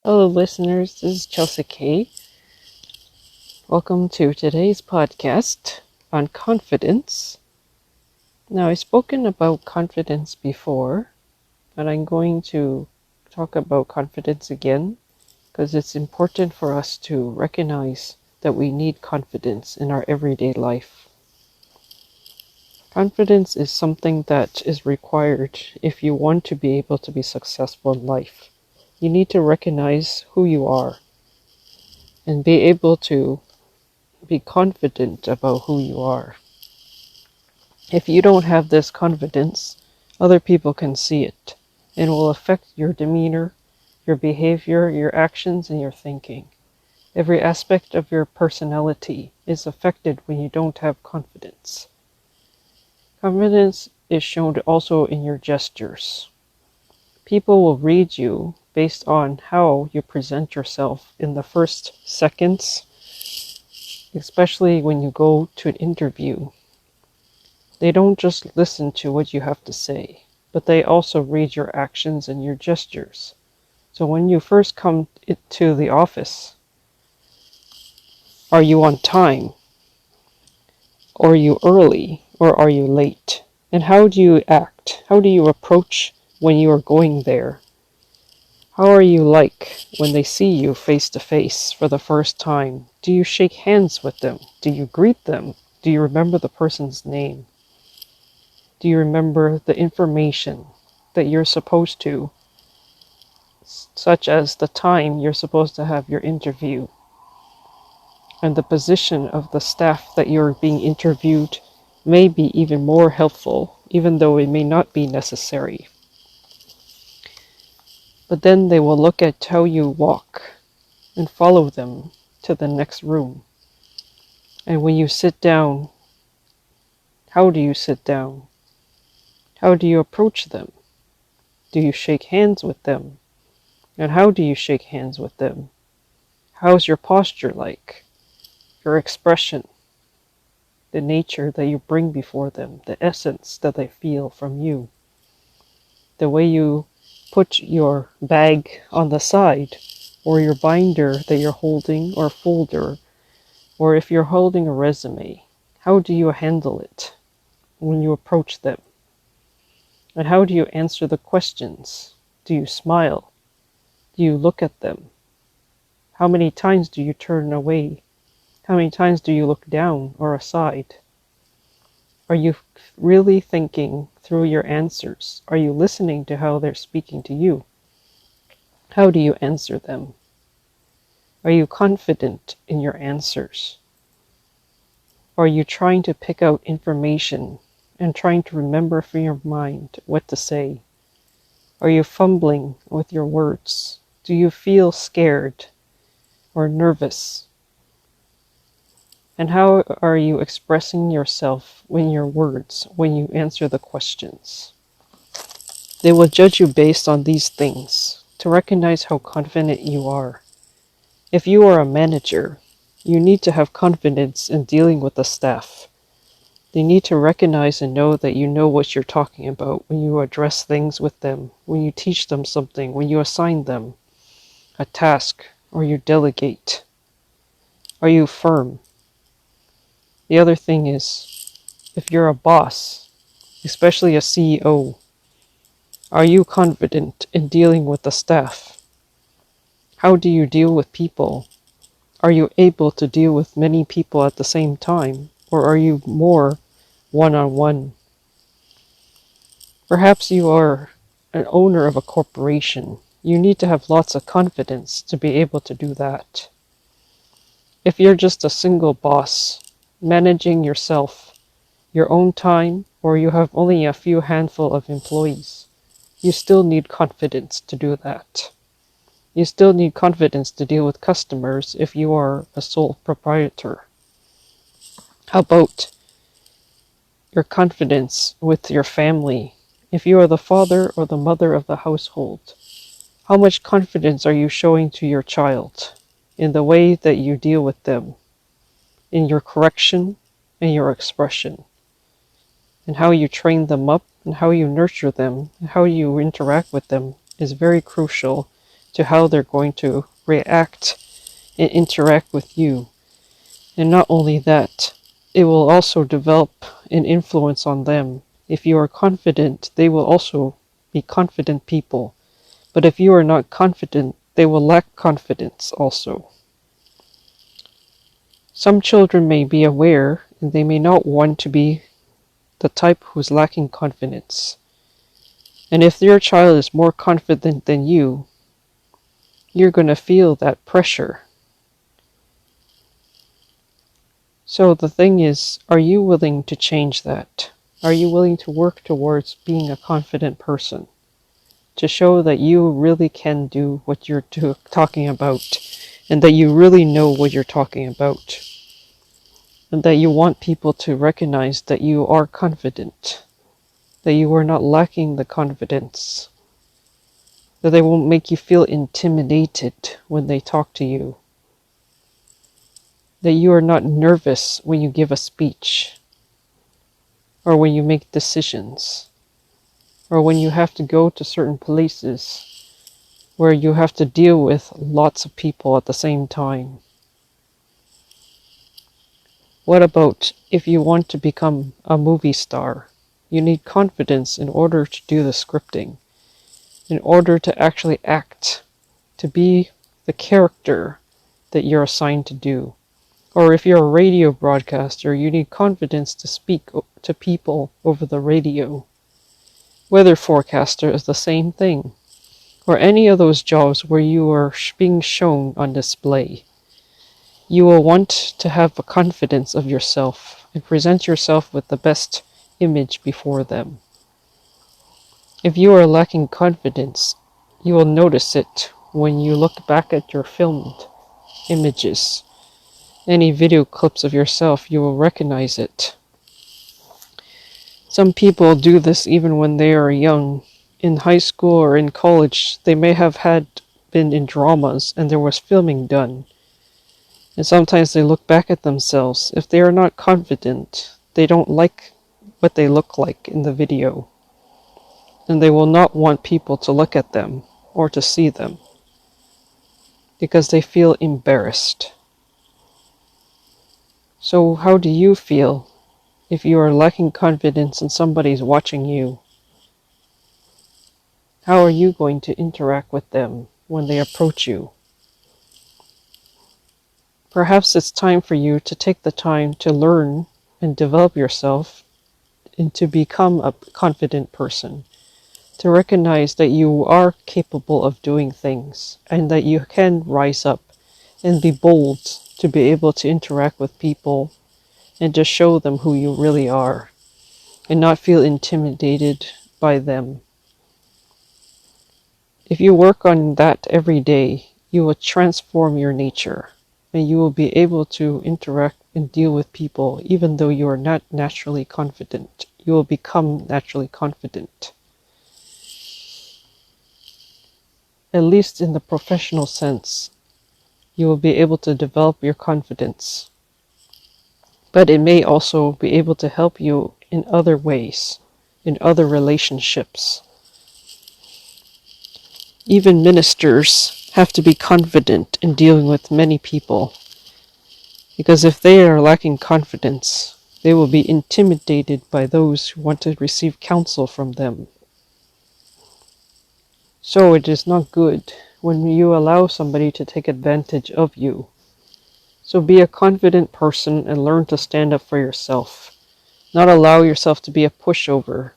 Hello, listeners. This is Chelsea Kay. Welcome to today's podcast on confidence. Now, I've spoken about confidence before, but I'm going to talk about confidence again because it's important for us to recognize that we need confidence in our everyday life. Confidence is something that is required if you want to be able to be successful in life. You need to recognize who you are and be able to be confident about who you are. If you don't have this confidence, other people can see it and will affect your demeanor, your behavior, your actions, and your thinking. Every aspect of your personality is affected when you don't have confidence. Confidence is shown also in your gestures. People will read you based on how you present yourself in the first seconds, especially when you go to an interview. They don't just listen to what you have to say, but they also read your actions and your gestures. So when you first come to the office, are you on time? Are you early? Or are you late? And how do you act? How do you approach when you are going there? How are you like when they see you face to face for the first time? Do you shake hands with them? Do you greet them? Do you remember the person's name? Do you remember the information that you're supposed to, such as the time you're supposed to have your interview and the position of the staff that you're being interviewed may be even more helpful, even though it may not be necessary. But then they will look at how you walk and follow them to the next room. And when you sit down, how do you sit down? How do you approach them? Do you shake hands with them? And how do you shake hands with them? How's your posture like? Your expression, the nature that you bring before them, the essence that they feel from you, the way you put your bag on the side, or your binder that you're holding, or folder, or if you're holding a resume, how do you handle it when you approach them? And how do you answer the questions? Do you smile? Do you look at them? How many times do you turn away? How many times do you look down or aside? Are you really thinking through your answers? Are you listening to how they're speaking to you? How do you answer them? Are you confident in your answers? Are you trying to pick out information and trying to remember from your mind what to say? Are you fumbling with your words? Do you feel scared or nervous? And how are you expressing yourself in your words when you answer the questions? They will judge you based on these things to recognize how confident you are. If you are a manager, you need to have confidence in dealing with the staff. They need to recognize and know that you know what you're talking about when you address things with them, when you teach them something, when you assign them a task, or you delegate. Are you firm? The other thing is, if you're a boss, especially a CEO, are you confident in dealing with the staff? How do you deal with people? Are you able to deal with many people at the same time, or are you more one-on-one? Perhaps you are an owner of a corporation. You need to have lots of confidence to be able to do that. If you're just a single boss, managing yourself, your own time, or you have only a few handful of employees, you still need confidence to do that. You still need confidence to deal with customers if you are a sole proprietor. How about your confidence with your family? If you are the father or the mother of the household, how much confidence are you showing to your child in the way that you deal with them, in your correction and your expression, and how you train them up and how you nurture them and how you interact with them is very crucial to how they're going to react and interact with you. And not only that, it will also develop an influence on them. If you are confident, they will also be confident people. But if you are not confident, they will lack confidence also. Some children may be aware and they may not want to be the type who's lacking confidence. And if your child is more confident than you're going to feel that pressure. So the thing is, are you willing to change that? Are you willing to work towards being a confident person? To show that you really can do what you're talking about, and that you really know what you're talking about, and that you want people to recognize that you are confident, that you are not lacking the confidence, that they won't make you feel intimidated when they talk to you, that you are not nervous when you give a speech, or when you make decisions, or when you have to go to certain places where you have to deal with lots of people at the same time. What about if you want to become a movie star? You need confidence in order to do the scripting, in order to actually act, to be the character that you're assigned to do. Or if you're a radio broadcaster, you need confidence to speak to people over the radio. Weather forecaster is the same thing. Or any of those jobs where you are being shown on display. You will want to have a confidence of yourself and present yourself with the best image before them. If you are lacking confidence, you will notice it when you look back at your filmed images. Any video clips of yourself, you will recognize it. Some people do this even when they are young. In high school or in college, they may have been in dramas and there was filming done. And sometimes they look back at themselves. If they are not confident, they don't like what they look like in the video. And they will not want people to look at them or to see them because they feel embarrassed. So how do you feel if you are lacking confidence and somebody's watching you? How are you going to interact with them when they approach you? Perhaps it's time for you to take the time to learn and develop yourself and to become a confident person. To recognize that you are capable of doing things and that you can rise up and be bold to be able to interact with people and just show them who you really are and not feel intimidated by them. If you work on that every day, you will transform your nature and you will be able to interact and deal with people even though you are not naturally confident. You will become naturally confident. At least in the professional sense, you will be able to develop your confidence. But it may also be able to help you in other ways, in other relationships. Even ministers have to be confident in dealing with many people. Because if they are lacking confidence, they will be intimidated by those who want to receive counsel from them. So it is not good when you allow somebody to take advantage of you. So be a confident person and learn to stand up for yourself. Not allow yourself to be a pushover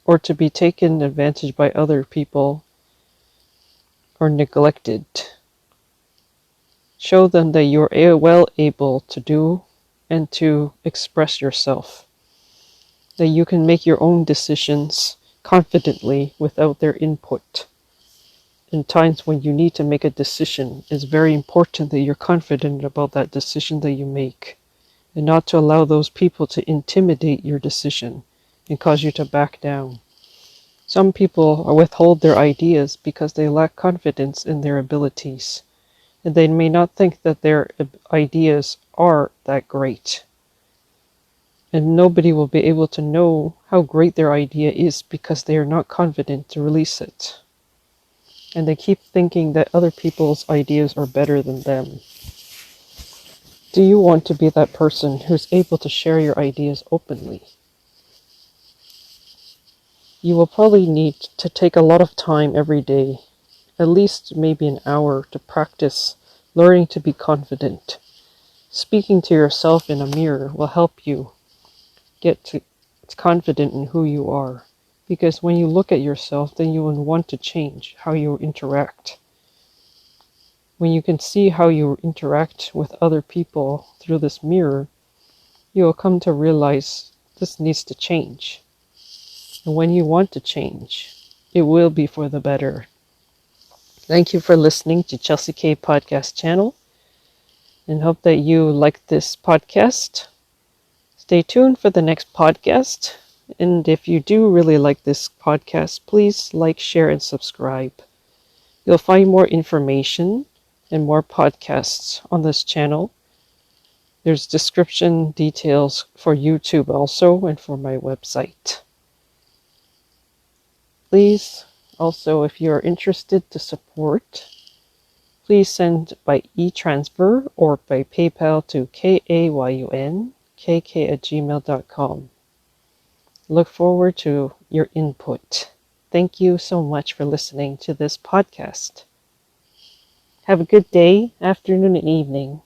or to be taken advantage by other people or neglected. Show them that you're well able to do and to express yourself. That you can make your own decisions confidently without their input. In times when you need to make a decision, it's very important that you're confident about that decision that you make, and not to allow those people to intimidate your decision and cause you to back down. Some people withhold their ideas because they lack confidence in their abilities, and they may not think that their ideas are that great. And nobody will be able to know how great their idea is because they are not confident to release it. and they keep thinking that other people's ideas are better than them. Do you want to be that person who's able to share your ideas openly? You will probably need to take a lot of time every day, at least maybe an hour, to practice learning to be confident. Speaking to yourself in a mirror will help you get confident in who you are. Because when you look at yourself, then you will want to change how you interact. When you can see how you interact with other people through this mirror, you will come to realize this needs to change. And when you want to change, it will be for the better. Thank you for listening to Chelsea K Podcast channel, and hope that you like this podcast. Stay tuned for the next podcast. And if you do really like this podcast, please like, share, and subscribe. You'll find more information and more podcasts on this channel. There's description details for YouTube also and for my website. Please, also, if you're interested to support, please send by e-transfer or by PayPal to kayunkk@gmail.com. Look forward to your input. Thank you so much for listening to this podcast. Have a good day, afternoon, and evening.